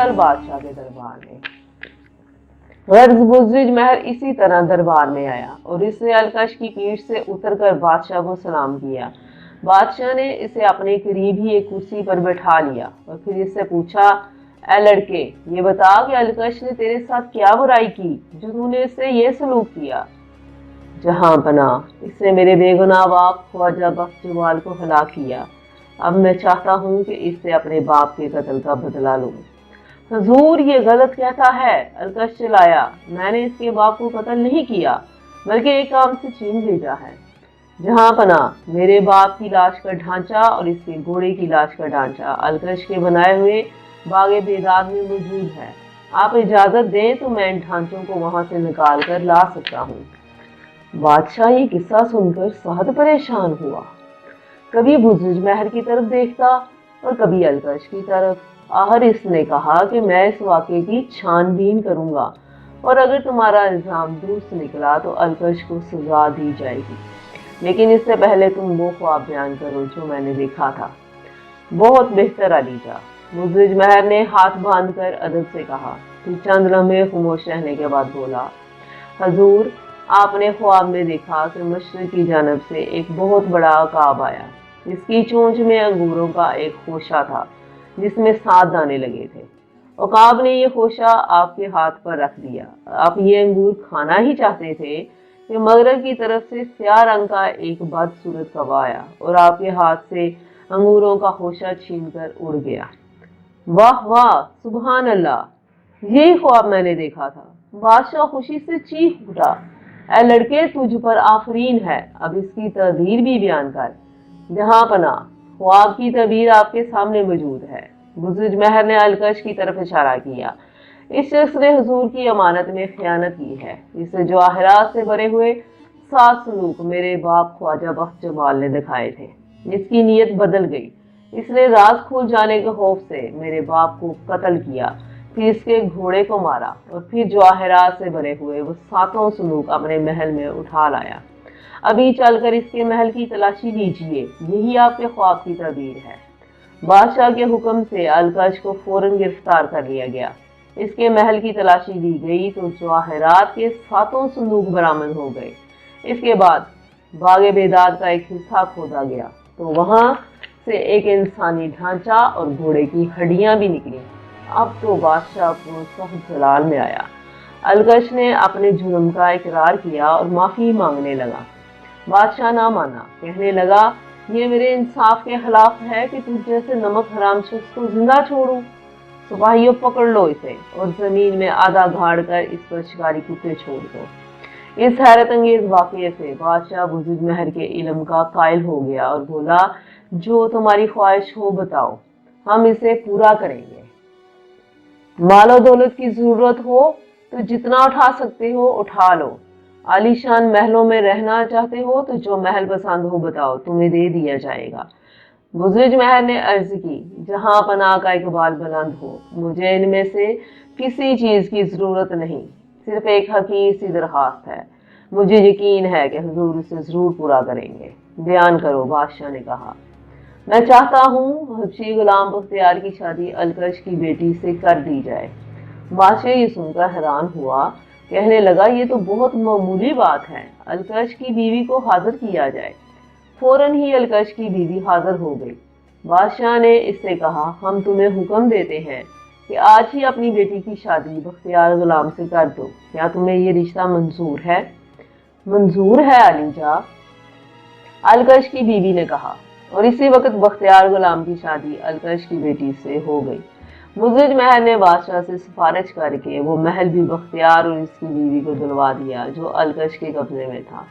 चल बادशाह के दरबार में। गर्ज बुजरिज महर इसी तरह दरबार में आया और इसने अलकश की पीठ से उतरकर बादशाह को सलाम किया। बादशाह ने इसे अपने करीब ही एक कुर्सी पर बैठा लिया और फिर इससे पूछा, ए लड़के, ये बता कि अलकश ने तेरे साथ क्या बुराई की जो तूने इससे ये सलूक किया। जहां पना, इसने मेरे बेगुनाह बाप ख्वाजा बख्त जमाल को हलाक किया। अब मैं चाहता हूँ कि इससे अपने बाप के कत्ल का बदला लूं। हुजूर, ये गलत कहता है, अलकश चिल्लाया। मैंने इसके बाप को कत्ल नहीं किया बल्कि एक काम से छीन भेजा है। जहां पना, मेरे बाप की लाश का ढांचा और इसके घोड़े की लाश का ढांचा अलकश के बनाए हुए बागे बेदाग में मौजूद है। आप इजाजत दें तो मैं इन ढांचों को वहां से निकाल कर ला सकता हूँ। बादशाह ये किस्सा सुनकर बहुत परेशान हुआ। कभी बुजुर्ग महर की तरफ देखता और कभी अलकश की तरफ। आखिर इसने कहा कि मैं इस वाक़े की छानबीन करूंगा और अगर तुम्हारा इल्जाम दुरुस्त निकला तो अलकश को सजा दी जाएगी, लेकिन इससे पहले तुम वो ख्वाब बयान करो जो मैंने देखा था। बहुत बेहतर अलीजा, बुजुर्ग महर ने हाथ बांधकर अदब से कहा। फिर चंद लम्हे खामोश रहने के बाद बोला, हजूर, आपने ख्वाब में देखा कि मशरिक की जानब से एक बहुत बड़ा अकाब आया जिसकी चोंच में अंगूरों का एक खोशा था जिसमें 7 दाने लगे थे। अकाब ने ये खोशा आपके हाथ पर रख दिया। आप ये अंगूर खाना ही चाहते थे कि मगरब की तरफ से स्याह रंग का एक बदसूरत कौवा आया और आपके हाथ से अंगूरों का खोशा छीनकर उड़ गया। वाह वाह, सुबहान अल्लाह, यही ख्वाब मैंने देखा था। बादशाह खुशी से चीख उठा, ऐ लड़के, तुझ पर आफरीन है, अब इसकी तदबीर भी बयान कर। जहां पना, ख्वाब की तबीर आपके सामने मौजूद है। बुजुर्ग महर ने अलकश की तरफ इशारा किया। इस शख्स ने हुजूर की अमानत में खयानत की है। इसे जवाहरात से भरे हुए 7 सलूक मेरे बाप ख्वाजा बख्त जमाल ने दिखाए थे। इसकी नीयत बदल गई। इसने राज खुल जाने के खौफ से मेरे बाप को कत्ल किया, फिर इसके घोड़े को मारा और फिर जवाहरात से भरे हुए वो 7 सलूक अपने महल में उठा लाया। अभी चलकर इसके महल की तलाशी लीजिए, यही आपके ख्वाब की तबीर है। बादशाह के हुक्म से अलकश को फौरन गिरफ्तार कर लिया गया। इसके महल की तलाशी ली गई तो जवाहरात के 7 संदूक बरामद हो गए। इसके बाद बागे बेदाग का एक हिस्सा खोदा गया तो वहां से एक इंसानी ढांचा और घोड़े की हड्डियां भी निकली। अब तो बादशाह को सख्त जलाल में आया। अलकश ने अपने जुर्म का इकरार किया और माफी मांगने लगा। बादशाह ना माना, कहने लगा, ये मेरे इंसाफ के खिलाफ है कि तुझ जैसे नमक हराम शख्स को जिंदा छोड़ूं। सिपाहियों, पकड़ लो इसे और जमीन में आधा गाड़ कर इस पर शिकारी कुत्ते छोड़ दो। इस हैरत अंगेज वाक़ये से बादशाह बुजुर्ग महर के इल्म का कायल हो गया और बोला, जो तुम्हारी ख्वाहिश हो बताओ, हम इसे पूरा करेंगे। मालो दौलत की जरूरत हो तो जितना उठा सकते हो उठा लो। आलीशान महलों में रहना चाहते हो तो जो महल पसंद हो बताओ, तुम्हें दे दिया जाएगा। बुजुर्ग महर ने अर्ज की, जहां पनाह का इकबाल बुलंद हो, मुझे इनमें से किसी चीज की जरूरत नहीं, सिर्फ एक हकीर सी दरखास्त है। मुझे यकीन है कि हुजूर उसे जरूर पूरा करेंगे। बयान करो, बादशाह ने कहा। मैं चाहता हूँ हबशी गुलाम बख्तियार की शादी अलकश की बेटी से कर दी जाए। बादशाह ये सुनकर हैरान हुआ, कहने लगा, ये तो बहुत मामूली बात है, अलकश की बीवी को हाजिर किया जाए। फौरन ही अलकश की बीवी हाजिर हो गई। बादशाह ने इससे कहा, हम तुम्हें हुक्म देते हैं कि आज ही अपनी बेटी की शादी बख्तियार गुलाम से कर दो। क्या तुम्हें ये रिश्ता मंजूर है? मंजूर है अलीजा, अलकश की बीवी ने कहा। और इसी वक्त बख्तियार गुलाम की शादी अलकश की बेटी से हो गई। बुजुर्ग महर ने बादशाह से सिफारिश करके वो महल भी बख्तियार और इसकी बीवी को दिलवा दिया जो अलकश के कब्जे में था।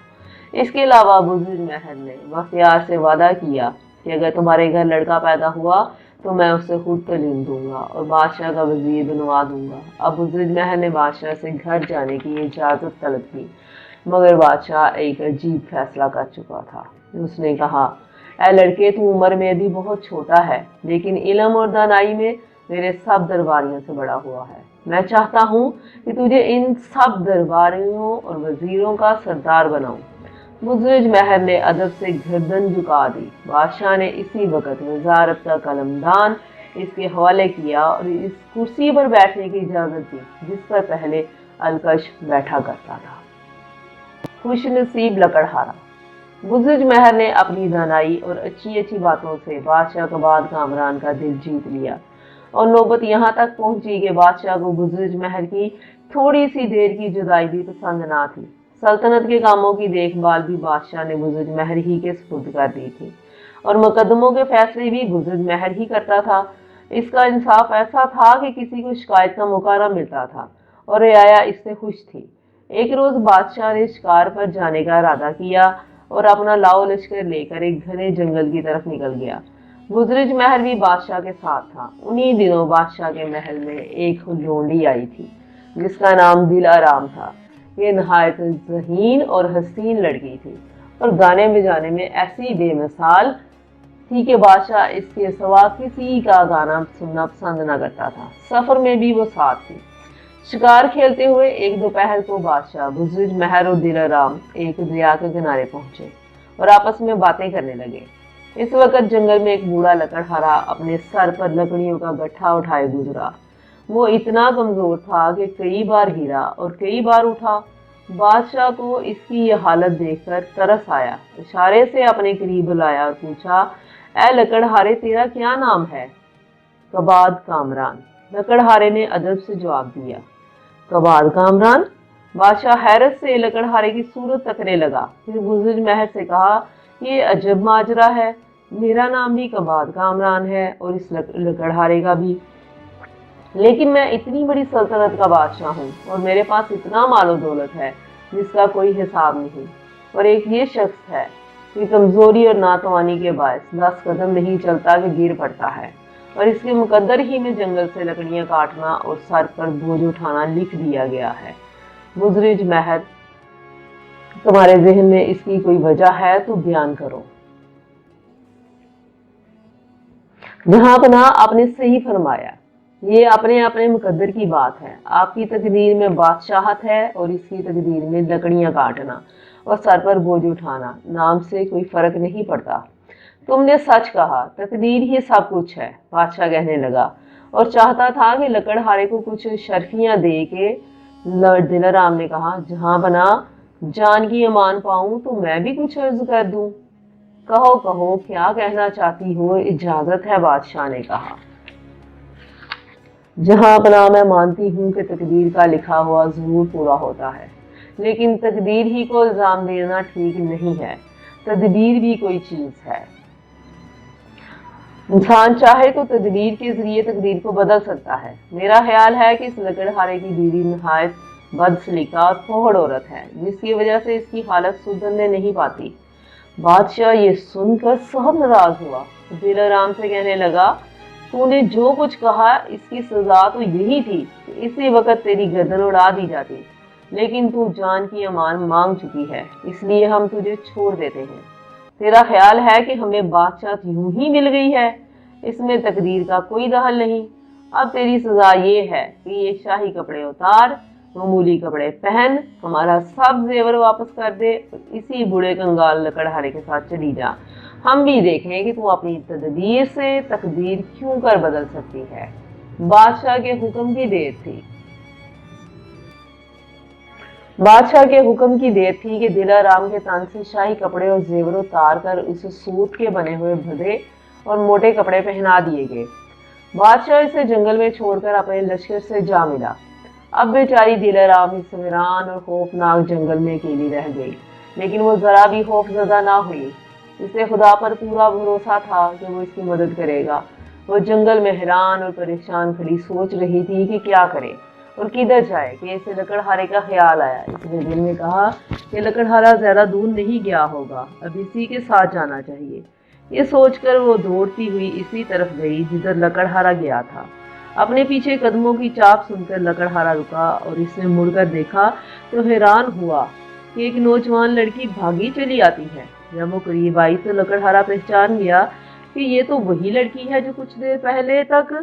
इसके अलावा बुजुर्ग महर ने बख्तियार से वादा किया कि अगर तुम्हारे घर लड़का पैदा हुआ तो मैं उसे खुद तलीम दूंगा और बादशाह का वजीर बनवा दूंगा। अब बुजुर्ग महर ने बादशाह से घर जाने की इजाज़त तलब की, मगर बादशाह एक अजीब फैसला कर चुका था। उसने कहा, ऐ लड़के, तू उम्र में भी बहुत छोटा है, लेकिन इल्म और दानाई में मेरे सब दरबारियों से बड़ा हुआ है। मैं चाहता हूँ कि तुझे इन सब दरबारियों और वजीरों का सरदार बनाऊं। बुजुर्ग महर ने अदब से गर्दन झुका दी। बादशाह ने इसी वक्त वजारत का कलमदान اس کے حوالے کیا اور اس کرسی پر بیٹھنے کی اجازت دی جس پر پہلے الکش بیٹھا کرتا تھا۔ خوش نصیب لکڑہارا۔ بزرج مہر نے اپنی دانائی اور اچھی باتوں سے بادشاہ کباد کامران کا دل جیت لیا، اور نوبت یہاں تک پہنچی کہ بادشاہ کو بزرج مہر کی تھوڑی سی دیر کی جدائی بھی پسند نہ تھی۔ سلطنت کے کاموں کی دیکھ بھال بھی بادشاہ نے بزرج مہر ہی کے سپرد کر دی تھی، اور مقدموں کے فیصلے بھی بزرج مہر ہی کرتا تھا۔ اس کا انصاف ایسا تھا کہ کسی کو شکایت کا موقع نہ ملتا تھا، اور رعایا اس سے خوش تھی۔ ایک روز بادشاہ نے شکار پر جانے کا ارادہ کیا اور اپنا لاؤ لشکر لے کر ایک گھنے جنگل کی طرف نکل گیا۔ بزرج مہر بھی بادشاہ کے ساتھ تھا۔ انہی دنوں بادشاہ کے محل میں ایک لونڈی آئی تھی جس کا نام دل آرام تھا۔ یہ نہایت ذہین اور حسین لڑکی تھی، اور گانے بجانے میں ایسی بے مثال تھی کہ بادشاہ اس کے سوا کسی کا گانا سننا پسند نہ کرتا تھا۔ سفر میں بھی وہ ساتھ تھی۔ شکار کھیلتے ہوئے ایک دوپہر کو بادشاہ، بزرج مہر اور دل آرام ایک دریا کے کنارے پہنچے اور آپس میں باتیں کرنے لگے۔ اس وقت جنگل میں ایک بوڑھا لکڑہارا اپنے سر پر لکڑیوں کا گٹھا اٹھائے گزرا۔ وہ اتنا کمزور تھا کہ کئی بار گرا اور کئی بار اٹھا۔ بادشاہ کو اس کی یہ حالت دیکھ کر ترس آیا۔ اشارے سے اپنے قریب بلایا اور پوچھا، اے لکڑہارے، تیرا کیا نام ہے؟ کباد کامران۔ لکڑہارے نے ادب سے جواب دیا۔ کباد کامران؟ بادشاہ حیرت سے لکڑہارے کی صورت تکنے لگا، پھر بزرج مہر سے کہا، یہ عجب ماجرا ہے، میرا نام بھی کباد کامران ہے اور اس لکڑہارے کا بھی، لیکن میں اتنی بڑی سلطنت کا بادشاہ ہوں اور میرے پاس اتنا مال و دولت ہے جس کا کوئی حساب نہیں، اور ایک یہ شخص ہے کہ کمزوری اور ناتوانی کے باعث 10 قدم نہیں چلتا کہ گر پڑتا ہے، اور اس کے مقدر ہی میں جنگل سے لکڑیاں کاٹنا اور سر پر بوجھ اٹھانا لکھ دیا گیا ہے۔ بزرج مہر، تمہارے ذہن میں اس کی کوئی وجہ ہے تو بیان کرو۔ جہاں پناہ، آپ نے صحیح فرمایا، یہ اپنے مقدر کی بات ہے۔ آپ کی تقدیر میں بادشاہت ہے اور اس کی تقدیر میں لکڑیاں کاٹنا اور سر پر بوجھ اٹھانا، نام سے کوئی فرق نہیں پڑتا۔ تم نے سچ کہا، تقدیر ہی سب کچھ ہے، بادشاہ کہنے لگا، اور چاہتا تھا کہ لکڑہارے کو کچھ شرفیاں دے کے دل آرام نے کہا، جہاں پناہ، جان کی امان پاؤں تو میں بھی کچھ عرض کر دوں۔ کہو کیا کہنا چاہتی ہو، اجازت ہے، بادشاہ نے کہا۔ جہاں پناہ، میں مانتی ہوں کہ تقدیر کا لکھا ہوا ضرور پورا ہوتا ہے، لیکن تقدیر ہی کو الزام دینا ٹھیک نہیں ہے۔ تدبیر بھی کوئی چیز ہے۔ انسان چاہے تو تدبیر کے ذریعے تقدیر کو بدل سکتا ہے۔ میرا خیال ہے کہ اس لکڑہارے کی بیوی نہایت بد سلیقہ اور پھوڑ عورت ہے، جس کی وجہ سے اس کی حالت سدھرنے نہیں پاتی۔ بادشاہ یہ سن کر سخت ناراض ہوا، دل آرام سے کہنے لگا، تو نے جو کچھ کہا اس کی سزا تو یہی تھی کہ اسی وقت تیری گردن اڑا دی جاتی، لیکن تو جان کی امان مانگ چکی ہے، اس لیے ہم تجھے چھوڑ دیتے ہیں۔ تیرا خیال ہے کہ ہمیں بادشاہ یوں ہی مل گئی ہے، اس میں تقدیر کا کوئی دخل نہیں۔ اب تیری سزا یہ ہے کہ یہ شاہی کپڑے اتار، معمولی کپڑے پہن، ہمارا سب زیور واپس کر دے اور اسی بوڑھے کنگال لکڑہارے کے ساتھ چلی جا۔ ہم بھی دیکھیں کہ تو اپنی تدبیر سے تقدیر کیوں کر بدل سکتی ہے۔ بادشاہ کے حکم کی دیر تھی۔ بادشاہ کے حکم کی دیر تھی کہ دل آرام کے تن سے شاہی کپڑے اور زیور اتار کر اسے سوت کے بنے ہوئے بھدے اور موٹے کپڑے پہنا دیے گئے۔ بادشاہ اسے جنگل میں چھوڑ کر اپنے لشکر سے جا ملا۔ اب بیچاری دل آرام اس ویران اور خوفناک جنگل میں اکیلی رہ گئی، لیکن وہ ذرا بھی خوف زدہ نہ ہوئی۔ اسے خدا پر پورا بھروسہ تھا کہ وہ اس کی مدد کرے گا۔ وہ جنگل میں حیران اور پریشان کھڑی سوچ رہی تھی کہ کیا کرے اور کدھر جائے کہ اسے لکڑہارے کا خیال آیا۔ اس نے دل میں کہا کہ لکڑہارا زیادہ دور نہیں گیا ہوگا، اب اسی کے ساتھ جانا چاہیے۔ یہ سوچ کر وہ دوڑتی ہوئی اسی طرف گئی جدھر لکڑہارا گیا تھا۔ اپنے پیچھے قدموں کی چاپ سن کر لکڑہارا رکا اور اس نے مڑ کر دیکھا تو حیران ہوا کہ ایک نوجوان لڑکی بھاگی چلی آتی ہے۔ جب وہ قریب آئی تو لکڑہارا پہچان گیا کہ یہ تو وہی لڑکی ہے جو کچھ دیر پہلے تک